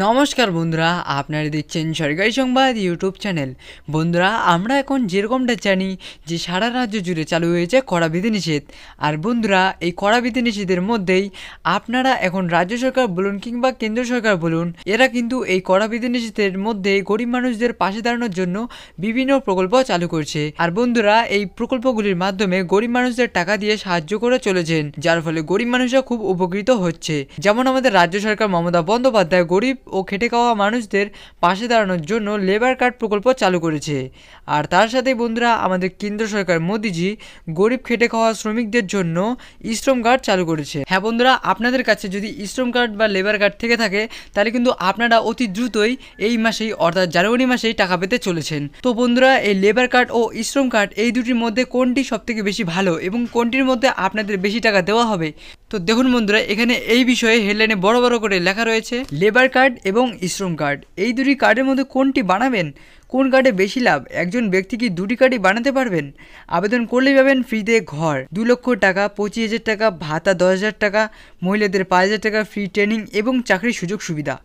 নমস্কার বন্ধুরা, আপনারা দেখছেন সরকারি সংবাদ ইউটিউব চ্যানেল। বন্ধুরা, আমরা এখন যেরকমটা জানি যে সারা রাজ্য জুড়ে চালু হয়েছে কড়া বিধিনিষেধ। আর বন্ধুরা, এই কড়া বিধিনিষেধের মধ্যেই আপনারা এখন রাজ্য সরকার বলুন কিংবা কেন্দ্র সরকার বলুন, এরা কিন্তু এই কড়া বিধিনিষেধের মধ্যে গরিব মানুষদের পাশে দাঁড়ানোর জন্য বিভিন্ন প্রকল্প চালু করছে। আর বন্ধুরা, এই প্রকল্পগুলির মাধ্যমে গরিব মানুষদের টাকা দিয়ে সাহায্য করে চলেছেন, যার ফলে গরিব মানুষরা খুব উপকৃত হচ্ছে। যেমন আমাদের রাজ্য সরকার মমতা বন্দ্যোপাধ্যায় গরিব ও খেটে খাওয়া মানুষদের পাশে দাঁড়ানোর জন্য লেবার কার্ড প্রকল্প চালু করেছে। আর তার সাথে বন্ধুরা, আমাদের কেন্দ্র সরকার মোদিজি গরিব খেটে খাওয়া শ্রমিকদের জন্য শ্রম কার্ড চালু করেছে। হ্যাঁ বন্ধুরা, আপনাদের কাছে যদি শ্রম কার্ড বা লেবার কার্ড থেকে থাকে তাহলে কিন্তু আপনারা অতি দ্রুতই এই মাসেই অর্থাৎ জানুয়ারি মাসেই টাকা পেতে চলেছেন। তো বন্ধুরা, এই লেবার কার্ড ও শ্রম কার্ড এই দুটির মধ্যে কোনটি সবথেকে বেশি ভালো এবং কোনটির মধ্যে আপনাদের বেশি টাকা দেওয়া হবে? তো দেখুন বন্ধুরা, এখানে এই বিষয়ে হেডলাইনে বড় বড় করে লেখা রয়েছে লেবার কার্ড এবং শ্রম কার্ড। এই দুটি কার্ডের মধ্যে কোনটি বানাবেন, কোন কার্ডে বেশি লাভ? একজন ব্যক্তি কি দুটি কার্ডই বানাতে পারবেন? আবেদন করলেই পাবেন ফ্রিতে ঘর 2 লক্ষ টাকা, 25,000 টাকা ভাতা, 10,000 টাকা, মহিলাদের 5,000 টাকা ফ্রি ট্রেনিং এবং চাকরির সুযোগ সুবিধা।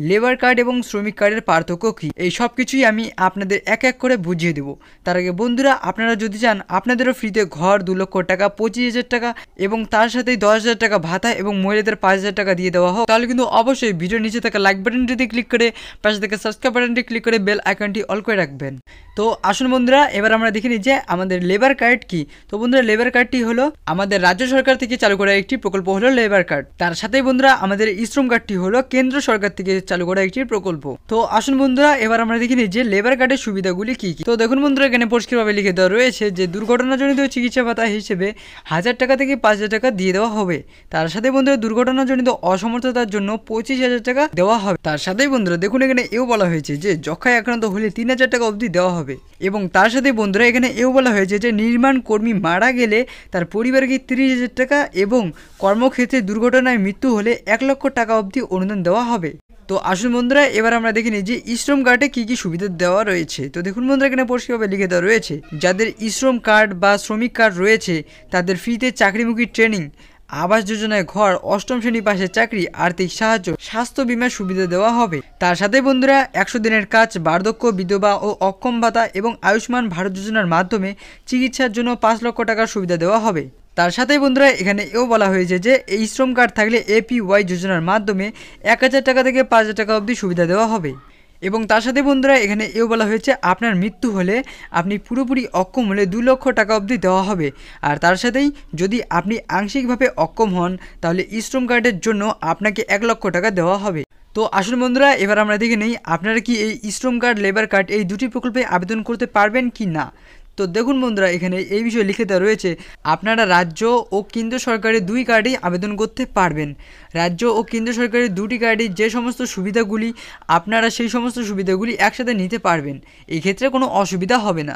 লেবার কার্ড এবং শ্রমিক কার্ডের পার্থক্য কী, এই সব কিছুই আমি আপনাদের এক এক করে বুঝিয়ে দেবো। তার আগে বন্ধুরা, আপনারা যদি চান আপনাদেরও ফ্রিতে ঘর 2 লক্ষ টাকা, 25,000 টাকা এবং তার সাথেই 10,000 টাকা ভাতা এবং মহিলাদের 5,000 টাকা দিয়ে দেওয়া হোক, তাহলে কিন্তু অবশ্যই ভিডিওর নিচে থাকা লাইক বাটনটিতে ক্লিক করে পাশে থাকা সাবস্ক্রাইব বাটনটি ক্লিক করে বেল আইকনটি অল করে রাখবেন। তো আসুন বন্ধুরা, এবার আমরা দেখে নিই যে আমাদের লেবার কার্ড কি। তো বন্ধুরা, লেবার কার্ডটি হলো আমাদের রাজ্য সরকার থেকে চালু করা একটি প্রকল্প হলো লেবার কার্ড। তার সাথেই বন্ধুরা, আমাদের শ্রম কার্ডটি হলো কেন্দ্র সরকার থেকে চালু করা একটি প্রকল্প। তো আসুন বন্ধুরা, এবার আমরা দেখে নিই যে লেবার কার্ডের সুবিধাগুলি কি কি। তো দেখুন বন্ধুরা, এখানে পরিষ্কারভাবে লিখে দেওয়া রয়েছে যে দুর্ঘটনাজনিত চিকিৎসা ভাতা হিসেবে 1,000 টাকা থেকে 5,000 টাকা দিয়ে দেওয়া হবে। তার সাথে বন্ধুরা, দুর্ঘটনাজনিত অসমর্থতার জন্য 25,000 টাকা দেওয়া হবে। তার সাথেই বন্ধুরা, দেখুন এখানে এও বলা হয়েছে যে যক্ষায় আক্রান্ত হলে 3,000 টাকা অবধি দেওয়া হবে। এবং তার সাথে বন্ধুরা, এখানে এও বলা হয়েছে যে নির্মাণ কর্মী মারা গেলে তার পরিবারকে 30,000 টাকা এবং কর্মক্ষেত্রে দুর্ঘটনায় মৃত্যু হলে 1 লক্ষ টাকা অবধি অনুদান দেওয়া হবে। তো আসুন বন্ধুরা, এবার আমরা দেখে নিই যে শ্রম কার্ডে কী কী সুবিধা দেওয়া রয়েছে। তো দেখুন বন্ধুরা, এখানে পরিষ্কারভাবে লিখে দেওয়া রয়েছে যাদের শ্রম কার্ড বা শ্রমিক কার্ড রয়েছে তাদের ফ্রিতে চাকরিমুখী ট্রেনিং, আবাস যোজনায় ঘর, 8ম শ্রেণী পাশের চাকরি, আর্থিক সাহায্য, স্বাস্থ্য বিমার সুবিধা দেওয়া হবে। তার সাথে বন্ধুরা, 100 দিনের কাজ, বার্ধক্য, বিধবা ও অক্ষম ভাতা এবং আয়ুষ্মান ভারত যোজনার মাধ্যমে চিকিৎসার জন্য 5 লক্ষ টাকার সুবিধা দেওয়া হবে। তার সাথে বন্ধুরা, এখানে এও বলা হয়েছে যে এই শ্রম কার্ড থাকলে APY যোজনার মাধ্যমে 1,000 টাকা থেকে 5,000 টাকা অবধি সুবিধা দেওয়া হবে। এবং তার সাথে বন্ধুরা, এখানে এও বলা হয়েছে আপনার মৃত্যু হলে আপনি পুরোপুরি অক্ষম হলে 2 লক্ষ টাকা অবধি দেওয়া হবে। আর তার সাথেই যদি আপনি আংশিকভাবে অক্ষম হন তাহলে শ্রম কার্ডের জন্য আপনাকে 1 লক্ষ টাকা দেওয়া হবে। তো আসুন বন্ধুরা, এবার আমরা দেখে নিই আপনারা কি এই শ্রম কার্ড, লেবার কার্ড এই দুটি প্রকল্পে আবেদন করতে পারবেন কি না। তো দেখুন বন্ধুরা, এখানে এই বিষয়ে লিখে দেওয়া রয়েছে আপনারা রাজ্য ও কেন্দ্র সরকারের 2 কার্ডেই আবেদন করতে পারবেন। রাজ্য ও কেন্দ্র সরকারের 2টি কার্ডে যে সমস্ত সুবিধাগুলি আপনারা সেই সমস্ত সুবিধাগুলি একসাথে নিতে পারবেন। এই ক্ষেত্রে কোনো অসুবিধা হবে না।